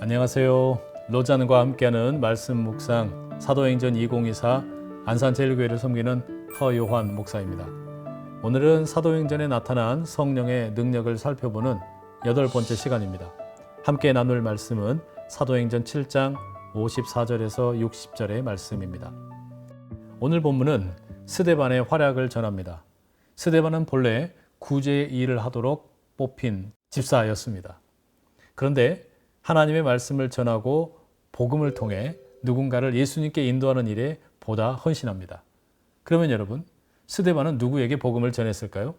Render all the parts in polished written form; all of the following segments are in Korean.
안녕하세요. 로잔과 함께하는 말씀 묵상 사도행전 2024 안산제일교회를 섬기는 허요한 목사입니다. 오늘은 사도행전에 나타난 성령의 능력을 살펴보는 8번째 시간입니다. 함께 나눌 말씀은 사도행전 7장 54절에서 60절의 말씀입니다. 오늘 본문은 스데반의 활약을 전합니다. 스데반은 본래 구제의 일을 하도록 뽑힌 집사였습니다. 그런데 하나님의 말씀을 전하고 복음을 통해 누군가를 예수님께 인도하는 일에 보다 헌신합니다. 그러면 여러분, 스데반은 누구에게 복음을 전했을까요?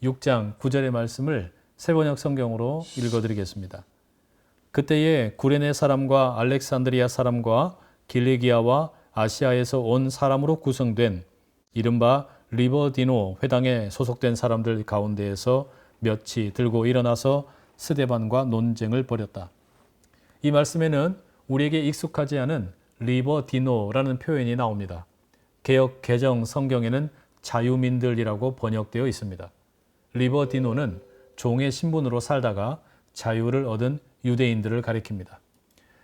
6장 9절의 말씀을 세번역 성경으로 읽어드리겠습니다. 그때에 구레네 사람과 알렉산드리아 사람과 길리기아와 아시아에서 온 사람으로 구성된 이른바 리버디노 회당에 소속된 사람들 가운데에서 몇이 들고 일어나서 스데반과 논쟁을 벌였다. 이 말씀에는 우리에게 익숙하지 않은 리버디노라는 표현이 나옵니다. 개역 개정 성경에는 자유민들이라고 번역되어 있습니다. 리버디노는 종의 신분으로 살다가 자유를 얻은 유대인들을 가리킵니다.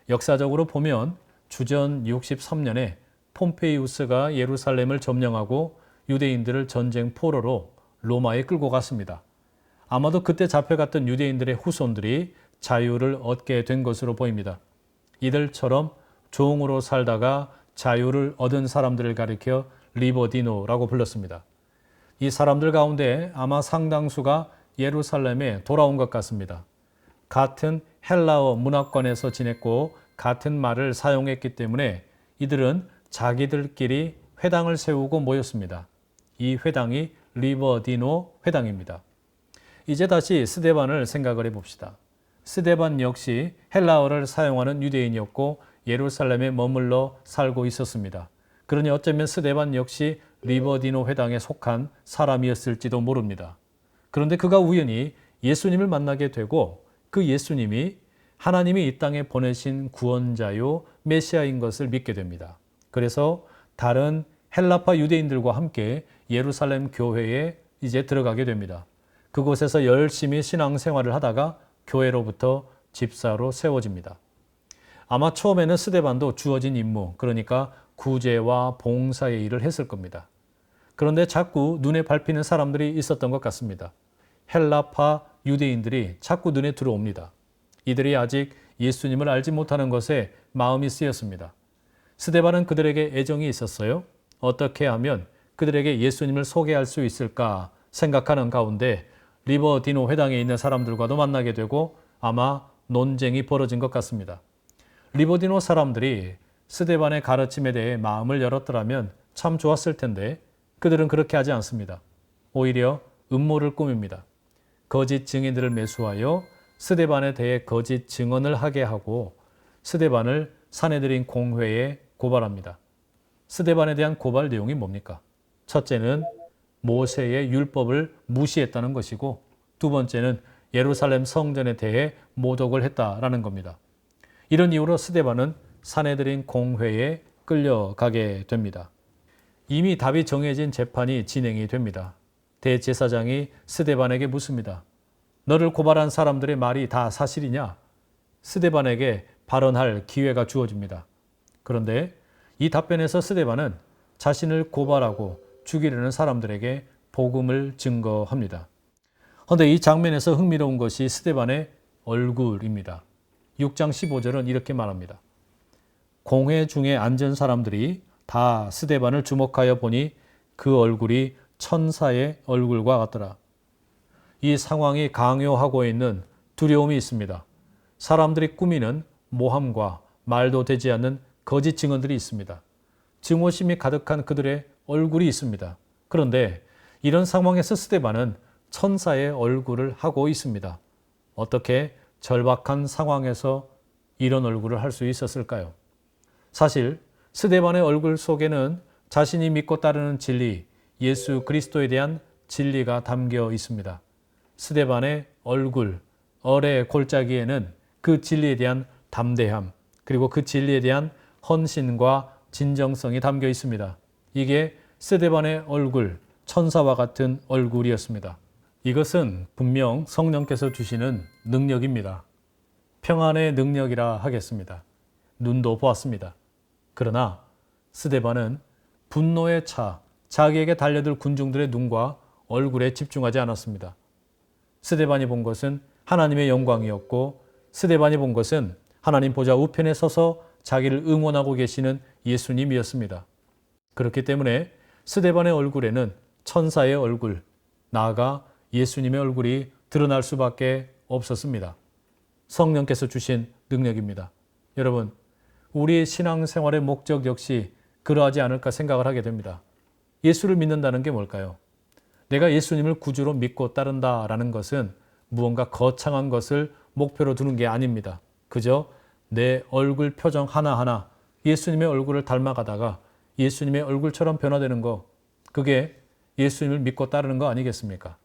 역사적으로 보면 주전 63년에 폼페이우스가 예루살렘을 점령하고 유대인들을 전쟁 포로로 로마에 끌고 갔습니다. 아마도 그때 잡혀갔던 유대인들의 후손들이 자유를 얻게 된 것으로 보입니다. 이들처럼 종으로 살다가 자유를 얻은 사람들을 가리켜 리버디노라고 불렀습니다. 이 사람들 가운데 아마 상당수가 예루살렘에 돌아온 것 같습니다. 같은 헬라어 문화권에서 지냈고 같은 말을 사용했기 때문에 이들은 자기들끼리 회당을 세우고 모였습니다. 이 회당이 리버디노 회당입니다. 이제 다시 스데반을 생각을 해봅시다. 스데반 역시 헬라어를 사용하는 유대인이었고 예루살렘에 머물러 살고 있었습니다. 그러니 어쩌면 스데반 역시 리버디노 회당에 속한 사람이었을지도 모릅니다. 그런데 그가 우연히 예수님을 만나게 되고 그 예수님이 하나님이 이 땅에 보내신 구원자요 메시아인 것을 믿게 됩니다. 그래서 다른 헬라파 유대인들과 함께 예루살렘 교회에 이제 들어가게 됩니다. 그곳에서 열심히 신앙생활을 하다가 교회로부터 집사로 세워집니다. 아마 처음에는 스데반도 주어진 임무, 그러니까 구제와 봉사의 일을 했을 겁니다. 그런데 자꾸 눈에 밟히는 사람들이 있었던 것 같습니다. 헬라파 유대인들이 자꾸 눈에 들어옵니다. 이들이 아직 예수님을 알지 못하는 것에 마음이 쓰였습니다. 스데반은 그들에게 애정이 있었어요. 어떻게 하면 그들에게 예수님을 소개할 수 있을까 생각하는 가운데 리버디노 회당에 있는 사람들과도 만나게 되고 아마 논쟁이 벌어진 것 같습니다. 리버디노 사람들이 스데반의 가르침에 대해 마음을 열었더라면 참 좋았을 텐데 그들은 그렇게 하지 않습니다. 오히려 음모를 꾸밉니다. 거짓 증인들을 매수하여 스데반에 대해 거짓 증언을 하게 하고 스데반을 사내들인 공회에 고발합니다. 스데반에 대한 고발 내용이 뭡니까? 첫째는 모세의 율법을 무시했다는 것이고 두 번째는 예루살렘 성전에 대해 모독을 했다라는 겁니다. 이런 이유로 스데반은 사내들인 공회에 끌려가게 됩니다. 이미 답이 정해진 재판이 진행이 됩니다. 대제사장이 스데반에게 묻습니다. 너를 고발한 사람들의 말이 다 사실이냐? 스데반에게 발언할 기회가 주어집니다. 그런데 이 답변에서 스데반은 자신을 고발하고 죽이려는 사람들에게 복음을 증거합니다. 그런데 이 장면에서 흥미로운 것이 스데반의 얼굴입니다. 6장 15절은 이렇게 말합니다. 공회 중에 앉은 사람들이 다 스데반을 주목하여 보니 그 얼굴이 천사의 얼굴과 같더라. 이 상황이 강요하고 있는 두려움이 있습니다. 사람들이 꾸미는 모함과 말도 되지 않는 거짓 증언들이 있습니다. 증오심이 가득한 그들의 얼굴이 있습니다. 그런데 이런 상황에서 스데반은 천사의 얼굴을 하고 있습니다. 어떻게 절박한 상황에서 이런 얼굴을 할 수 있었을까요? 사실 스데반의 얼굴 속에는 자신이 믿고 따르는 진리, 예수 그리스도에 대한 진리가 담겨 있습니다. 스데반의 얼굴, 얼의 골짜기에는 그 진리에 대한 담대함, 그리고 그 진리에 대한 헌신과 진정성이 담겨 있습니다. 이게 스데반의 얼굴, 천사와 같은 얼굴이었습니다. 이것은 분명 성령께서 주시는 능력입니다. 평안의 능력이라 하겠습니다. 눈도 보았습니다. 그러나 스데반은 분노에 차 자기에게 달려들 군중들의 눈과 얼굴에 집중하지 않았습니다. 스데반이 본 것은 하나님의 영광이었고 스데반이 본 것은 하나님 보좌 우편에 서서 자기를 응원하고 계시는 예수님이었습니다. 그렇기 때문에 스데반의 얼굴에는 천사의 얼굴, 나아가 예수님의 얼굴이 드러날 수밖에 없었습니다. 성령께서 주신 능력입니다. 여러분, 우리의 신앙생활의 목적 역시 그러하지 않을까 생각을 하게 됩니다. 예수를 믿는다는 게 뭘까요? 내가 예수님을 구주로 믿고 따른다라는 것은 무언가 거창한 것을 목표로 두는 게 아닙니다. 그저 내 얼굴 표정 하나하나 예수님의 얼굴을 닮아가다가 예수님의 얼굴처럼 변화되는 거, 그게 예수님을 믿고 따르는 거 아니겠습니까?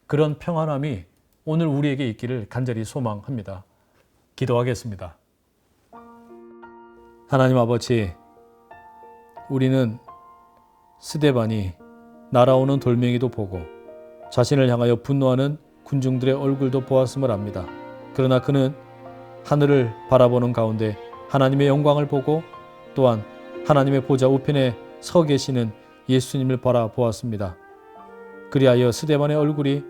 그런 평안함이 오늘 우리에게 있기를 간절히 소망합니다. 기도하겠습니다. 하나님 아버지, 우리는 스데반이 날아오는 돌멩이도 보고 자신을 향하여 분노하는 군중들의 얼굴도 보았음을 압니다. 그러나 그는 하늘을 바라보는 가운데 하나님의 영광을 보고 또한 하나님의 보좌 우편에 서 계시는 예수님을 바라보았습니다. 그리하여 스데반의 얼굴이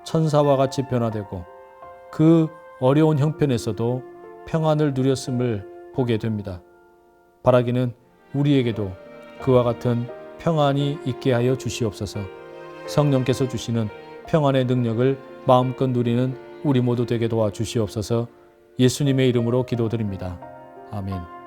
천사와 같이 변화되고 그 어려운 형편에서도 평안을 누렸음을 보게 됩니다. 바라기는 우리에게도 그와 같은 평안이 있게 하여 주시옵소서. 성령께서 주시는 평안의 능력을 마음껏 누리는 우리 모두 되게 도와주시옵소서. 예수님의 이름으로 기도드립니다. 아멘.